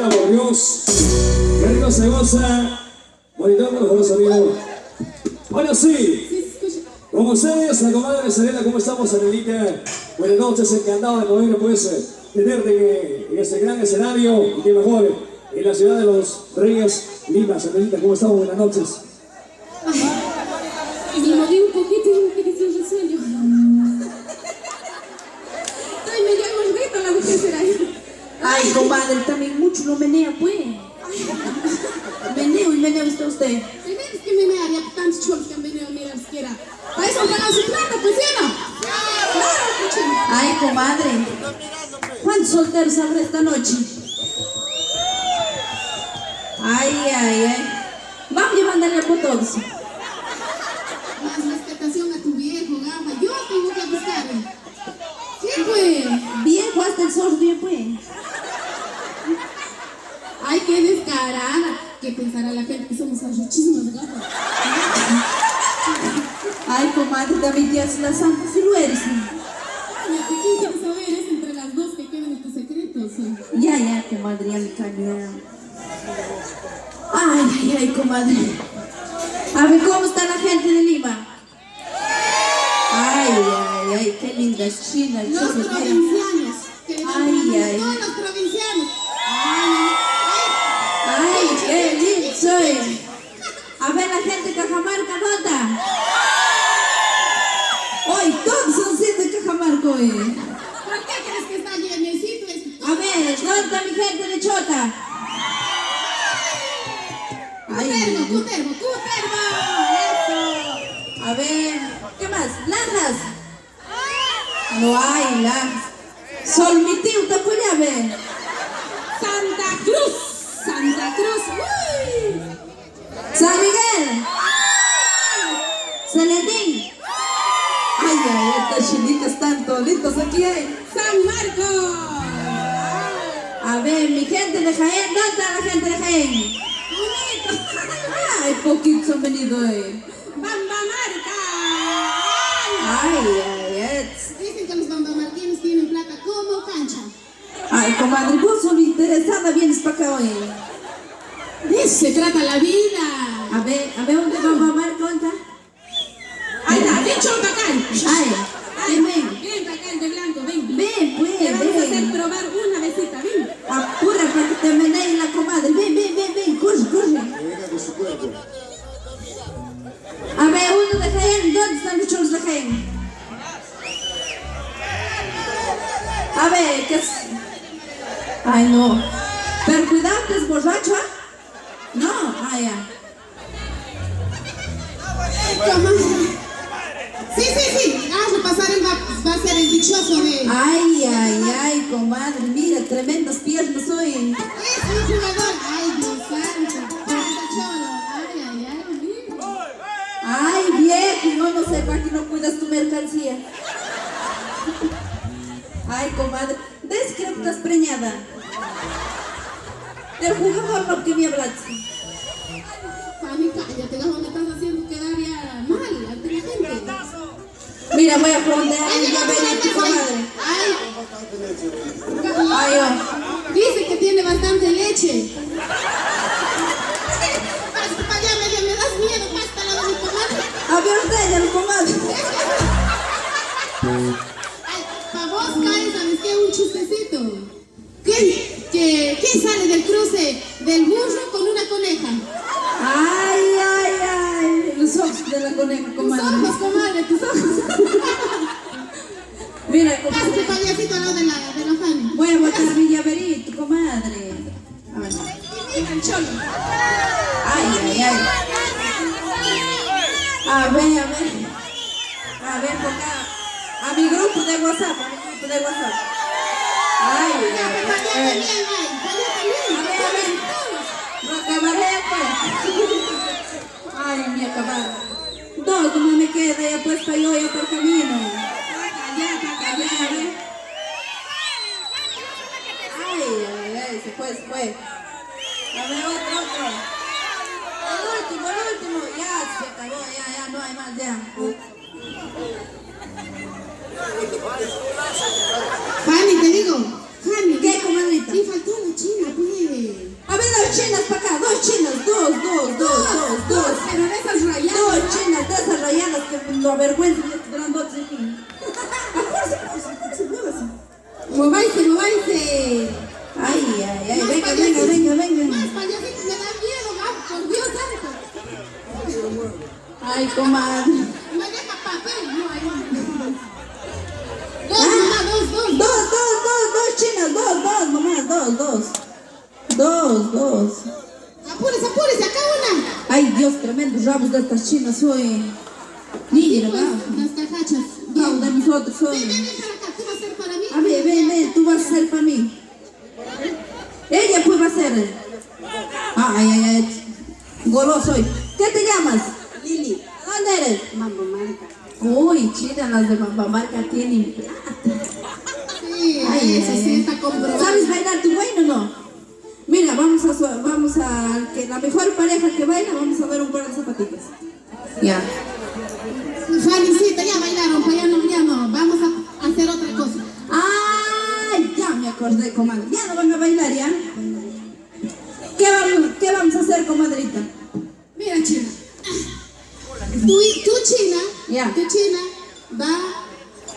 mañana, por Dios. Qué rico se goza. Bonito, mejor sonido. Ahora sí. Como ustedes, la comadre Serena, ¿cómo estamos, Arenita? Buenas noches, encantado de poder pues, tenerte en este gran escenario y que mejor en la ciudad de los Reyes, Lima. Serenita, ¿cómo estamos? Buenas noches. Me moví un poquito y me quedé sin resuello. Estoy medio gordita la mujer será. Ay, comadre, también mucho no menea, pues. Meneo y meneo está usted. Es que me haría tantos cholos que han venido a mirar siquiera. Para eso han ganado su plata, pues, ¿sí o no? Claro, cochino. Ay, comadre, ¿cuántos solteros habrá esta noche? Ay. Vamos a mandarle a todos. Más respetación a tu viejo, gafa. Yo tengo que buscarle. Sí, pues. Viejo hasta el sol, bien, pues. Ay, qué descarada. ¿Qué pensará la gente que somos arruchísimas, gafa? Ay, comadre, también te haces la santa si lo eres. Cállate, ¿quién quiere saber? Es entre las dos que quedan estos secretos. Ya, comadre, ya me cañé. Ay, comadre. A ver, ¿cómo está la gente de Lima? Ay, qué lindas chinas. Los provincianos. Que le Ay. todos los provincianos. Ay, qué lindo soy. A ver, la gente de Cajamarca, ¿dónde? Hoy todos son de Cajamarca hoy. ¿Por qué crees que está llenecito esto? A ver, ¿dónde está mi gente de Chota? Cutervo. Eso. A ver, ¿qué más? Lajas. No hay lajas. Sol mi tío, te puede ver. Santa Cruz. Uy. San Miguel. Celedín. Ay, estas chinitas tan toditas aquí hay. San Marcos. A ver, mi gente de Jaén, ¿dónde está la gente de Jaén? Ay, poquitos han venido hoy. Bambamarca. Ay. Dicen que los bambamarquines tienen plata como cancha. Ay, comadre, vos solo interesada vienes para acá hoy. De eso se trata la vida. A ver, ¿dónde vamos a amar? ¿Dónde está? Ahí está, ven Cholpacán. Ay, ven. Ven Pacán de blanco, ven. Ven, pues, Te vamos a hacer ven. probar una besita, ven. Apura para que te menee la comadre. Ven, corre. A ver, uno de Jaén, ¿dónde están los cholos de Jaén? A ver, ¿qué es? Ay, no. Pero cuidado, que es borracho, ¿ah? No, ya. ¿Cómo? Sí. Hazlo pasar, él va a ser el dichoso de... Ay, comadre, mira, tremendas piernas hoy. Es un jugador. Ay, Dios santo. Pasa cholo. Ay. Ay, viejo, no sé, para que no cuidas tu mercancía. Ay, comadre, ¿ves que no estás preñada? El jugador no que me hablaste. Fanny, cállate, gajo, me estás haciendo quedar ya mal ante la gente. Mira, voy a poner a ver a tu comadre. Ay, Dice que tiene bastante leche. Para allá, me das miedo, pasta la de mi comadre. a ver usted, el comadre. Para vos, Karen, ¿sabes qué? Un chistecito. ¿Quién sale del cruce del burro con una coneja? Ay, los ojos de la coneja, comadre. Tus ojos, comadre, tus ojos. Mira, Hazte comadre. payasito al lado de la Fanny. Voy a botar mi llaverito, comadre. A ver. Mira el cholo. Ay. A ver, por acá. A mi grupo de WhatsApp, Ay. Payá también, A ver. No acabaré, pues. Ay, me acabaron. Dos, como me queda, ya pues para yo, ya por el camino. A ver. Ay, se fue. A ver, otro. El último, ya se acabó, ya no hay más, ya. Fanny, te digo. Fanny. ¿Qué, comadrita? Y faltó la china, pues. lo avergüenza de estos grandotes aquí. Apúrese, muévase. Mováise. Ay, Más venga. Más payasitos, me da miedo, por Dios santo. Ay, comadre. Me deja papel, no hay más. Dos, Chinas, mamá, dos. Apúrese, acá una. Ay, Dios, tremendos rabos de estas chinas hoy. Mira, Pues, va. las cajachas. Vamos de nosotros hoy. Ven para acá, tú vas a ser para mí. A ver, ven, tú vas a ser para mí. Ella pues va a ser. Ay. Goloso hoy. ¿Qué te llamas? Lili, ¿Dónde eres? Mambo Marca. Uy, chida, las de Mambamarca tienen plata. Sí, Ay, eso sí está comprobado. ¿Sabes bailar tu bueno o no? Mira, vamos a que la mejor pareja que baila, vamos a dar un par de zapatitas. Ya. Fanicita, ya bailaron, pues ya no. Vamos a hacer otra cosa. ¡Ay! Ya me acordé, comadre. Ya no van a bailar, ¿ya? ¿Qué vamos a hacer, comadrita? Mira, China. Tú, China. Ya. Tú, China, va.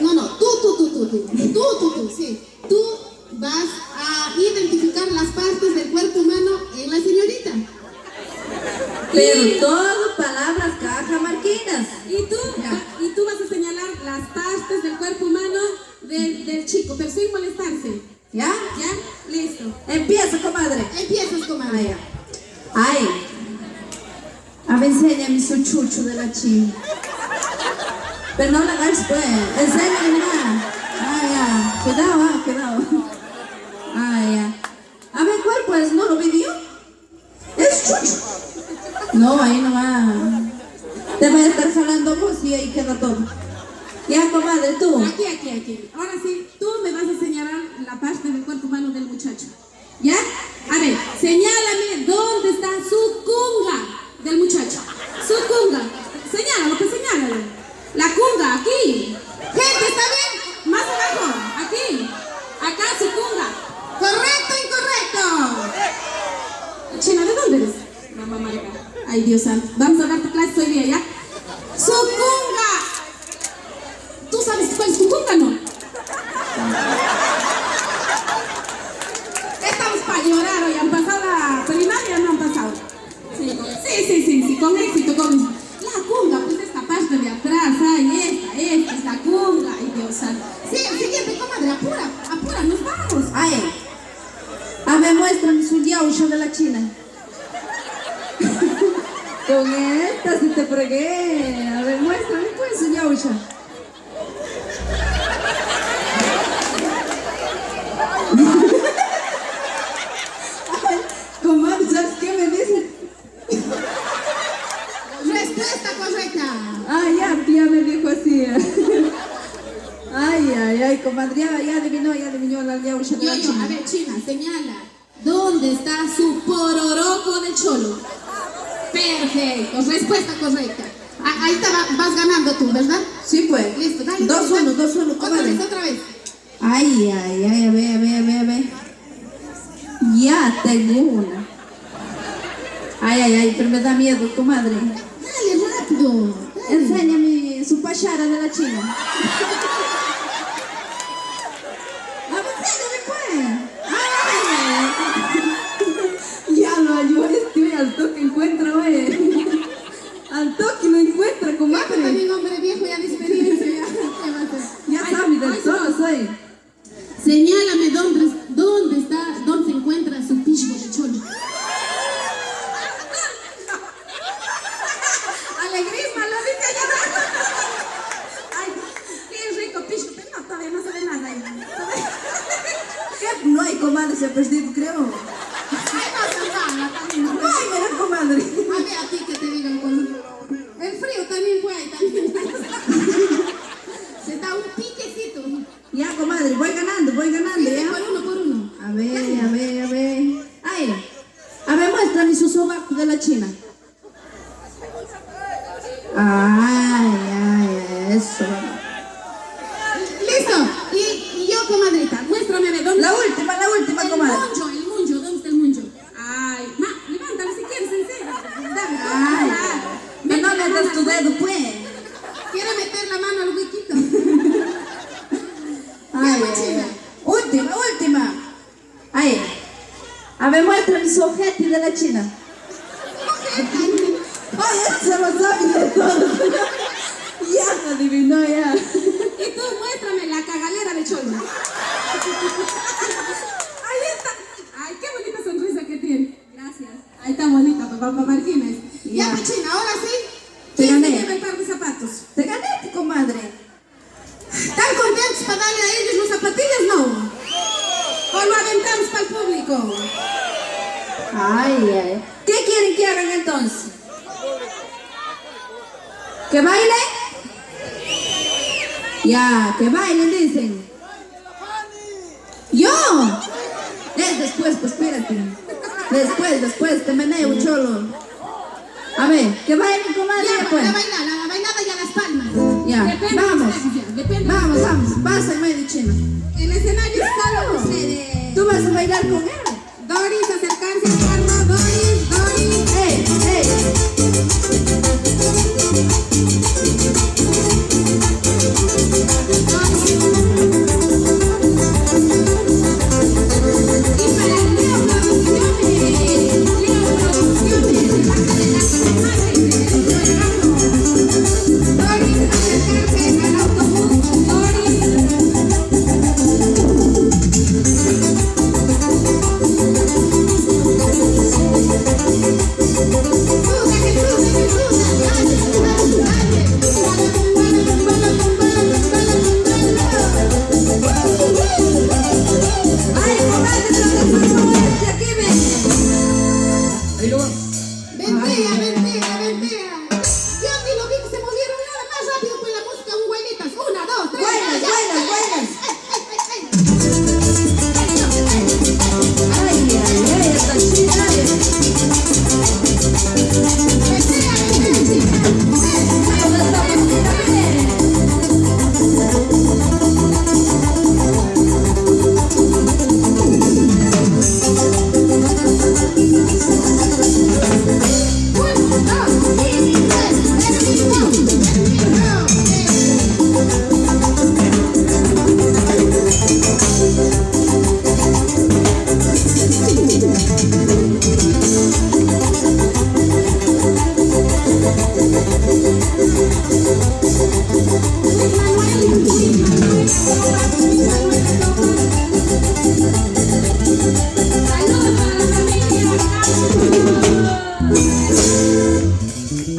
No, tú, sí. Tú vas a identificar las partes del cuerpo humano en la señorita. Pero todo palabras cajamarquinas. Y tú vas a señalar las partes del cuerpo humano del chico, pero sin molestarse. ¿Ya? ¿Ya? Listo. Empieza, comadre. Empiezas, comadre. Ay. A ver, enséñame su chucho de la china. Pero no la hagas, pues. Enséñame más. Ya. Cuidado. Ya. A ver, ¿cuál pues? ¿No lo vi yo? Es chucho. No, ahí no va. Te voy a estar jalando vos y ahí queda todo. Ya, comadre, tú. Aquí. Ahora sí, tú me vas a señalar la parte del cuerpo humano del muchacho. ¿Ya? A ver, señálame dónde está su cunga del muchacho. Su cunga. Señálalo. La cunga, aquí. Gente, ¿está bien? Más abajo, aquí. Acá su cunga. Correcto, incorrecto. China, ¿de dónde eres? Mamá Marca. Ay, Dios santo. Vamos a darte clase hoy día, ¿ya? ¡Su cunga! ¿Tú sabes cuál es tu cunga, no? Estamos para llorar hoy. ¿Han pasado la primaria o no han pasado? Sí, con éxito. La cunga, pues esta parte de atrás. Ay, esta es la cunga. Ay, Dios santo. Sí, siguiente, comadre, apura, nos vamos. Ay. A ver, muéstrame su yausha de la china. Con esta sí te fregué. A ver, muéstrame pues su yausha. Comadre, ¿sabes qué me dice? Respuesta correcta. Ya me dijo así. Ay, comadre, ya adivinó la yausha de la Yo, china. a ver, China, señala. ¿Dónde está su pororoco de cholo? Perfecto, respuesta correcta. Ahí está, vas ganando tú, ¿verdad? Sí, pues. Listo, dale. 2-1, comadre. Otra vez. Ay, a ver. Ya tengo una. Ay, pero me da miedo, comadre. Dale, rápido. Dale. Enséñame su pachara de la china. A ver, enséñame pues. Ay. Ya lo ayudo, estoy al toque encuentra, güey. Al toque lo encuentra, Ya, comadre. pero también hombre viejo ya de experiencia. ¿Qué va a hacer? Ya sabes, del todo soy. Señálame dónde se encuentra su pisco de cholo. Alegrisma, lo dice allá. Ay, qué rico picho, pero no, todavía no se ve nada ahí. ¿Qué? No hay comadre, se ha perdido, creo. Ay, no se va, también. Ay, mira, comadre. A ver, a ti que te digan cosas. El frío también fue ahí, también. Se da un piquecito. Ya, comadre, voy ganando, Sí, ¿ya? por uno. A ver. Ay, a ver, muéstrame su sobaco de la china. Ay, eso. Listo. Y yo, comadrita, muéstrame de dónde. La última, comadre. El muncho, ¿dónde está el muncho? Ay, levántalo si quieres, en serio. Dame, Ay, pero no le des tu dedo, pues. Quiéreme ojete de la China? Ay, se lo sabe de todo. Ya se adivinó ya. Y tú muéstrame la cagalera de Cholo. Ahí está. Ay, qué bonita sonrisa que tiene. Gracias. Ahí está bonita, papá Martínez. Ya, Ya. Pechina, ahora sí. Te ¿Quién se gané. lleva el par de zapatos? Te gané, comadre. ¿Están contentos para darle a ellos los zapatillas? No. ¿O lo aventamos para el público? Ay, ay. ¿Qué quieren que hagan entonces? ¿Que bailen? Ya, que bailen, dicen. ¿Yo? Después, pues espérate. Después, te meneo, cholo. A ver, que bailen, comadre, Ya, pues. la bailada y a las palmas. Ya, Depende de vamos. ustedes, ya, depende de Vamos, ustedes. vamos. Pasa en medio chino. El escenario está con ustedes. ¿Tú vas a bailar con él? Doris, acercarse al carro. Doris. ¡Ey, ey! Y para Leo Producciones, baja de las imágenes del programa. Doris, acercarse al autobús. Doris. ¡Ay, comadre, no aquí ven! Ahí no va. Ventea. Yo ni lo vi que se movieron nada más rápido con la música, un buenitas. 1, 2, 3. Buenas. Ay, esta china.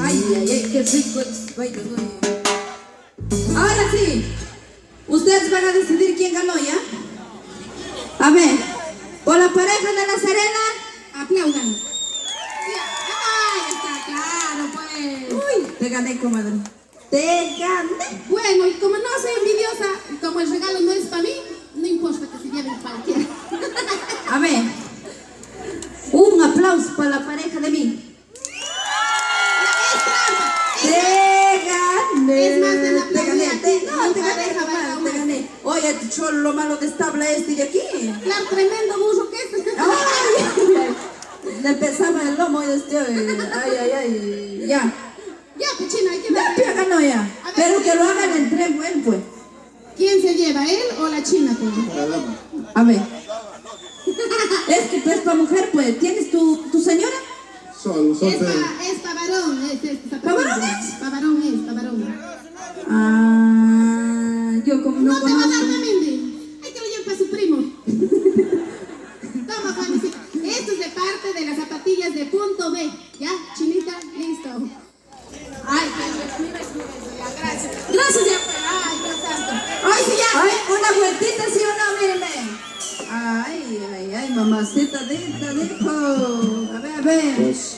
Ay, qué rico es baile, ¿no? Ahora sí, ustedes van a decidir quién ganó, ¿ya? A ver, por la pareja de La Serena, Aplaudan. Ay, está claro, pues. uy, te gané, comadre. Te gané. Bueno, y como no soy envidiosa, y como el regalo no es para mí, no importa que se lleven cualquiera. A ver, un aplauso para la pareja de mí. Es trampa. Te gané. Es más de la Te gané. aplaudida. No, te gané, Pareja, comadre, baila te gané. Oye, tu cholo, lo malo de establa este de aquí. Claro, tremendo burro que es. Ay, le pesaba el lomo y este, ay, ya. Ya, Pechina, hay que Ya, ver. ya ganó ya. A ver, Pero que lo hagan entre él, pues. ¿Quién se lleva, él o la china, pues? A ver. Es que tú es para mujer, pues. ¿Tienes tu señora? Es pa' varón, ¿Pa' varón es? Pa' varón. Ah, yo como no No te va a dar conozco. también. Hay que lo llevar para su primo. Toma, Juanicita. Esto es de parte de las zapatillas de punto B. ¿Ya, chinita? Listo. Ay, mira, ya, gracias. Gracias, ya. Ay, Dios santo. Ay, sí, ya. Ay, una vueltita, ¿sí o no? Mírenme. Ay, mamacita, dijo. A ver. Dos.